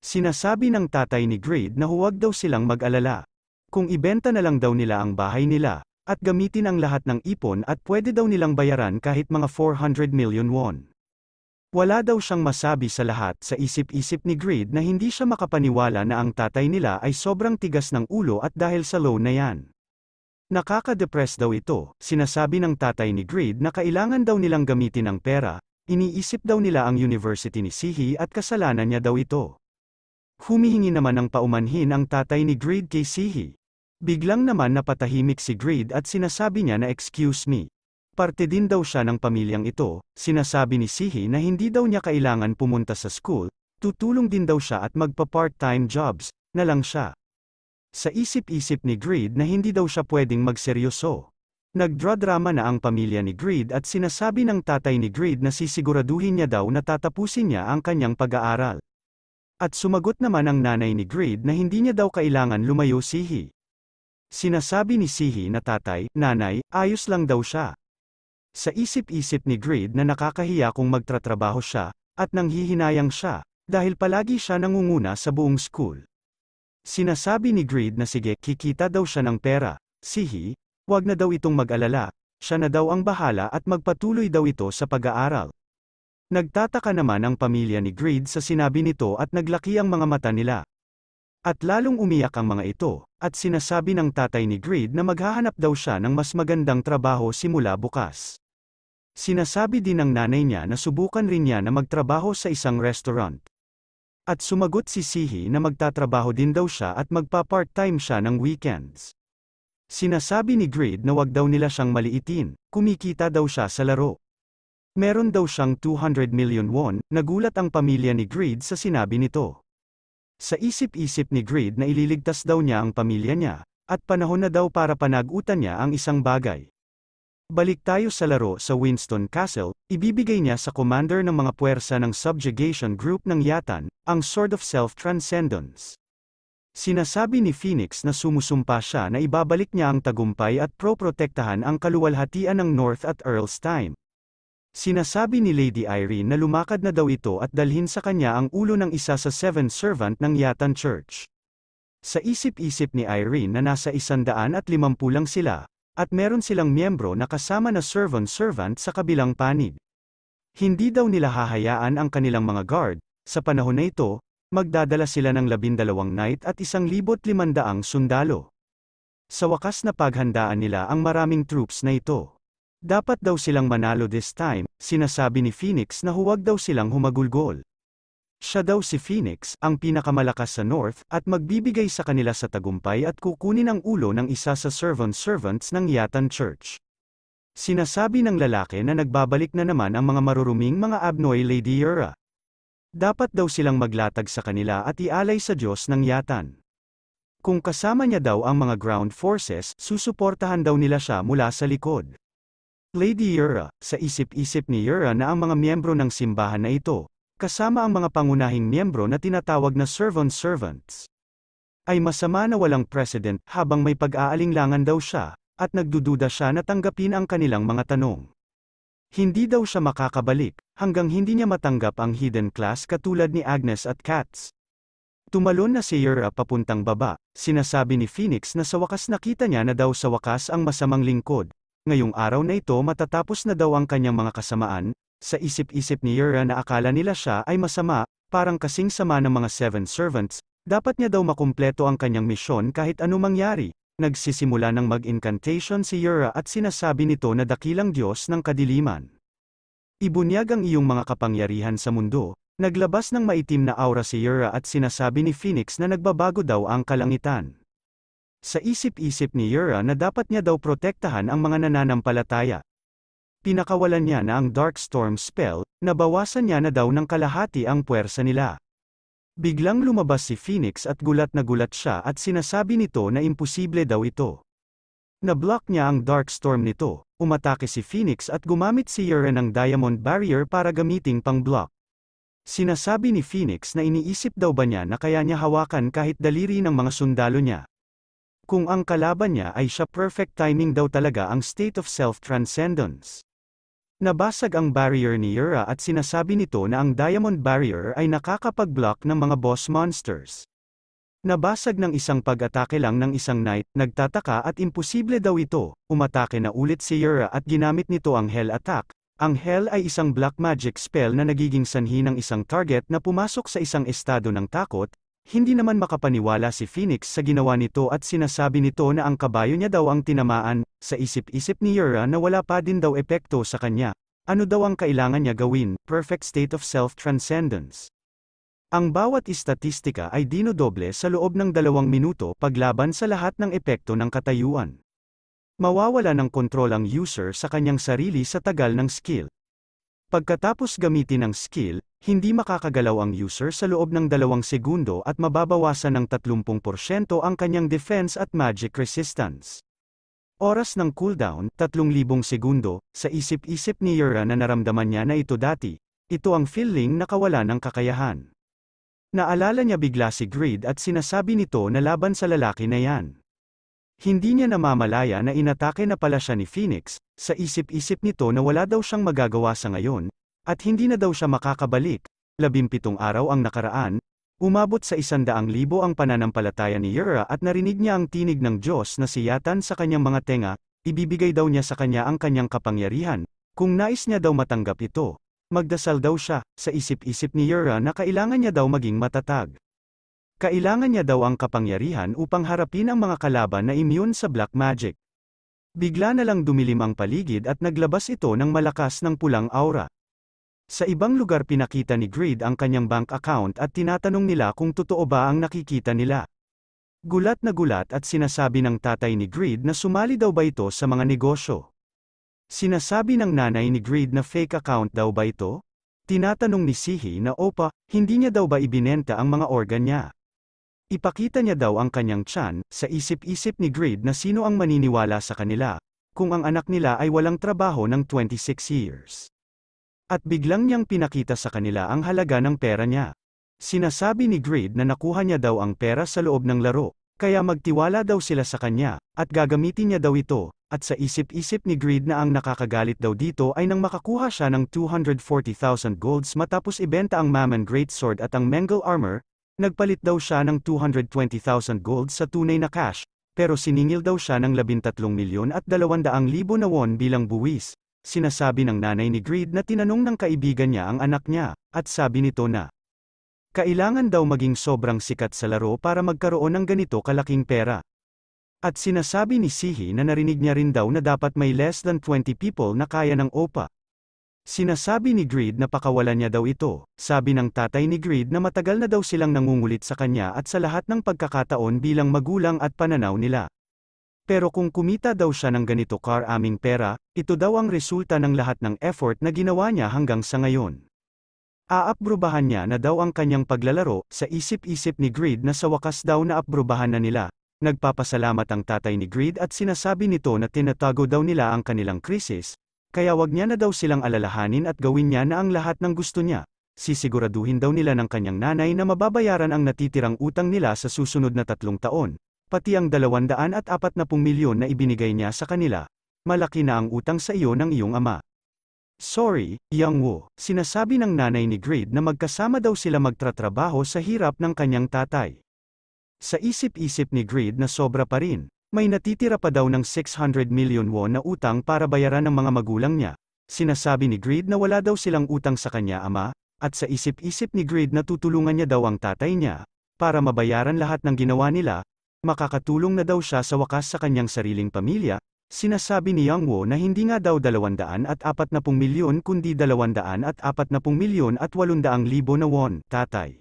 Sinasabi ng tatay ni Greed na huwag daw silang mag-alala. Kung ibenta na lang daw nila ang bahay nila, at gamitin ang lahat ng ipon at pwede daw nilang bayaran kahit mga 400 million won. Wala daw siyang masabi sa lahat sa isip-isip ni Greed na hindi siya makapaniwala na ang tatay nila ay sobrang tigas ng ulo at dahil sa loan na yan. Nakaka-depress daw ito, sinasabi ng tatay ni Greed na kailangan daw nilang gamitin ang pera, iniisip daw nila ang university ni Sihi at kasalanan niya daw ito. Humihingi naman ng paumanhin ang tatay ni Greed kay Sihi. Biglang naman napatahimik si Greed at sinasabi niya na excuse me. Parte din daw siya ng pamilyang ito, sinasabi ni Sihi na hindi daw niya kailangan pumunta sa school, tutulong din daw siya at magpa-part-time jobs, na lang siya. Sa isip-isip ni Greed na hindi daw siya pwedeng magseryoso. Nagdradrama na ang pamilya ni Greed at sinasabi ng tatay ni Greed na sisiguraduhin niya daw na tatapusin niya ang kanyang pag-aaral. At sumagot naman ang nanay ni Greed na hindi niya daw kailangan lumayo Sihi. Sinasabi ni Sihi na tatay, nanay, ayos lang daw siya. Sa isip-isip ni Greed na nakakahiya kung magtratrabaho siya, at nanghihinayang siya, dahil palagi siya nangunguna sa buong school. Sinasabi ni Greed na sige kikita daw siya ng pera, Sihi, wag na daw itong mag-alala, siya na daw ang bahala at magpatuloy daw ito sa pag-aaral. Nagtataka naman ang pamilya ni Greed sa sinabi nito at naglaki ang mga mata nila. At lalong umiyak ang mga ito, at sinasabi ng tatay ni Greed na maghahanap daw siya ng mas magandang trabaho simula bukas. Sinasabi din ng nanay niya na subukan rin niya na magtrabaho sa isang restaurant. At sumagot si Sihi na magtatrabaho din daw siya at magpa-part-time siya ng weekends. Sinasabi ni Greed na wag daw nila siyang maliitin, kumikita daw siya sa laro. Meron daw siyang 200 million won, nagulat ang pamilya ni Greed sa sinabi nito. Sa isip-isip ni Greed na ililigtas daw niya ang pamilya niya, at panahon na daw para panagutan niya ang isang bagay. Balik tayo sa laro sa Winston Castle, ibibigay niya sa commander ng mga puwersa ng subjugation group ng Yatan, ang Sword of Self-Transcendence. Sinasabi ni Phoenix na sumusumpa siya na ibabalik niya ang tagumpay at proprotektahan ang kaluwalhatian ng North at Earl's Time. Sinasabi ni Lady Irene na lumakad na daw ito at dalhin sa kanya ang ulo ng isa sa 7 servant ng Yatan Church. Sa isip-isip ni Irene na nasa 150 lang sila, at meron silang miyembro na kasama na servant sa kabilang panig. Hindi daw nila hahayaan ang kanilang mga guard, sa panahon na ito, magdadala sila ng 12 knight at 1,500 sundalo. Sa wakas na paghandaan nila ang maraming troops na ito. Dapat daw silang manalo this time, sinasabi ni Phoenix na huwag daw silang humagulgol. Siya daw si Phoenix, ang pinakamalakas sa North, at magbibigay sa kanila sa tagumpay at kukunin ang ulo ng isa sa servants ng Yatan Church. Sinasabi ng lalaki na nagbabalik na naman ang mga maruruming mga Abnoy Lady Yura. Dapat daw silang maglatag sa kanila at ialay sa Diyos ng Yatan. Kung kasama niya daw ang mga ground forces, susuportahan daw nila siya mula sa likod. Lady Yura, sa isip-isip ni Yura na ang mga miyembro ng simbahan na ito, kasama ang mga pangunahing miyembro na tinatawag na servants, ay masama na walang president habang may pag-aalinlangan daw siya, at nagdududa siya na tanggapin ang kanilang mga tanong. Hindi daw siya makakabalik, hanggang hindi niya matanggap ang hidden class katulad ni Agnes at Katz. Tumalon na si Yura papuntang baba, sinasabi ni Phoenix na sa wakas nakita niya na daw sa wakas ang masamang lingkod. Ngayong araw na ito matatapos na daw ang kanyang mga kasamaan, sa isip-isip ni Yura na akala nila siya ay masama, parang kasing sama ng mga 7 servants, dapat niya daw makumpleto ang kanyang misyon kahit ano mangyari. Nagsisimula ng mag-incantation si Yura at sinasabi nito na dakilang Diyos ng kadiliman. Ibunyag ang iyong mga kapangyarihan sa mundo, naglabas ng maitim na aura si Yura at sinasabi ni Phoenix na nagbabago daw ang kalangitan. Sa isip-isip ni Yura na dapat niya daw protektahan ang mga nananampalataya. Pinakawalan niya na ang Dark Storm spell, nabawasan niya na daw ng kalahati ang puwersa nila. Biglang lumabas si Phoenix at gulat na gulat siya at sinasabi nito na imposible daw ito. Na-block niya ang Dark Storm nito, umatake si Phoenix at gumamit si Yura ng Diamond Barrier para gamiting pang-block. Sinasabi ni Phoenix na iniisip daw ba niya na kaya niya hawakan kahit daliri ng mga sundalo niya. Kung ang kalaban niya ay siya, perfect timing daw talaga ang state of self-transcendence. Nabasag ang barrier ni Yura at sinasabi nito na ang Diamond Barrier ay nakakapag-block ng mga boss monsters. Nabasag ng isang pag-atake lang ng isang knight, nagtataka at imposible daw ito, umatake na ulit si Yura at ginamit nito ang Hell Attack. Ang Hell ay isang black magic spell na nagiging sanhi ng isang target na pumasok sa isang estado ng takot. Hindi naman makapaniwala si Phoenix sa ginawa nito at sinasabi nito na ang kabayo niya daw ang tinamaan. Sa isip-isip ni Yura na wala pa din daw epekto sa kanya. Ano daw ang kailangan niya gawin? Perfect state of self-transcendence. Ang bawat istatistika ay dinodoble sa loob ng 2 minuto paglaban sa lahat ng epekto ng katayuan. Mawawala ng kontrol ang user sa kanyang sarili sa tagal ng skill. Pagkatapos gamitin ang skill, hindi makakagalaw ang user sa loob ng 2 segundo at mababawasan ng 30% ang kanyang defense at magic resistance. Oras ng cooldown, 3,000 segundo, sa isip-isip ni Yura na naramdaman niya na ito dati. Ito ang feeling na kawalan ng kakayahan. Naalala niya bigla si Greed at sinasabi nito na laban sa lalaki na yan. Hindi niya namamalaya na inatake na pala siya ni Phoenix, sa isip-isip nito na wala daw siyang magagawa sa ngayon, at hindi na daw siya makakabalik. 17 araw ang nakaraan, umabot sa 100,000 ang pananampalataya ni Yura at narinig niya ang tinig ng Diyos na siyatan sa kanyang mga tenga, ibibigay daw niya sa kanya ang kanyang kapangyarihan, kung nais niya daw matanggap ito. Magdasal daw siya, sa isip-isip ni Yura na kailangan niya daw maging matatag. Kailangan niya daw ang kapangyarihan upang harapin ang mga kalaban na immune sa black magic. Bigla na lang dumilim ang paligid at naglabas ito ng malakas ng pulang aura. Sa ibang lugar pinakita ni Greed ang kanyang bank account at tinatanong nila kung totoo ba ang nakikita nila. Gulat na gulat at sinasabi ng tatay ni Greed na sumali daw ba ito sa mga negosyo. Sinasabi ng nanay ni Greed na fake account daw ba ito? Tinatanong ni Sihi na opa, hindi niya daw ba ibinenta ang mga organ niya? Ipakita niya daw ang kanyang tiyan, sa isip-isip ni Greed na sino ang maniniwala sa kanila, kung ang anak nila ay walang trabaho ng 26 years. At biglang niyang pinakita sa kanila ang halaga ng pera niya. Sinasabi ni Greed na nakuha niya daw ang pera sa loob ng laro, kaya magtiwala daw sila sa kanya, at gagamitin niya daw ito. At sa isip-isip ni Greed na ang nakakagalit daw dito ay nang makakuha siya ng 240,000 golds matapos ibenta ang Mammon Greatsword at ang Mengel Armor, nagpalit daw siya ng 220,000 golds sa tunay na cash, pero siningil daw siya ng 13,200,000 na won bilang buwis. Sinasabi ng nanay ni Greed na tinanong ng kaibigan niya ang anak niya, at sabi nito na kailangan daw maging sobrang sikat sa laro para magkaroon ng ganito kalaking pera. At sinasabi ni Sihi na narinig niya rin daw na dapat may less than 20 people na kaya ng OPA. Sinasabi ni Greed na pakawalan niya daw ito. Sabi ng tatay ni Greed na matagal na daw silang nangungulit sa kanya at sa lahat ng pagkakataon bilang magulang at pananaw nila. Pero kung kumita daw siya ng ganito karaming pera, ito daw ang resulta ng lahat ng effort na ginawa niya hanggang sa ngayon. Aaprubahan niya na daw ang kanyang paglalaro, sa isip-isip ni Greed na sa wakas daw na aprubahan na nila. Nagpapasalamat ang tatay ni Greed at sinasabi nito na tinatago daw nila ang kanilang krisis, kaya wag niya na daw silang alalahanin at gawin niya na ang lahat ng gusto niya. Sisiguraduhin daw nila ng kanyang nanay na mababayaran ang natitirang utang nila sa susunod na 3 taon, pati ang 240 milyon na ibinigay niya sa kanila. Malaki na ang utang sa iyo ng iyong ama. Sorry, Young Woo, sinasabi ng nanay ni Greed na magkasama daw sila magtratrabaho sa hirap ng kanyang tatay. Sa isip-isip ni Greed na sobra pa rin, may natitira pa daw ng 600 million won na utang para bayaran ng mga magulang niya. Sinasabi ni Greed na wala daw silang utang sa kanya ama, at sa isip-isip ni Greed na tutulungan niya daw ang tatay niya, para mabayaran lahat ng ginawa nila, makakatulong na daw siya sa wakas sa kanyang sariling pamilya. Sinasabi ni Young Woo na hindi nga daw 240 milyon kundi 240 milyon at 800,000 na won, tatay.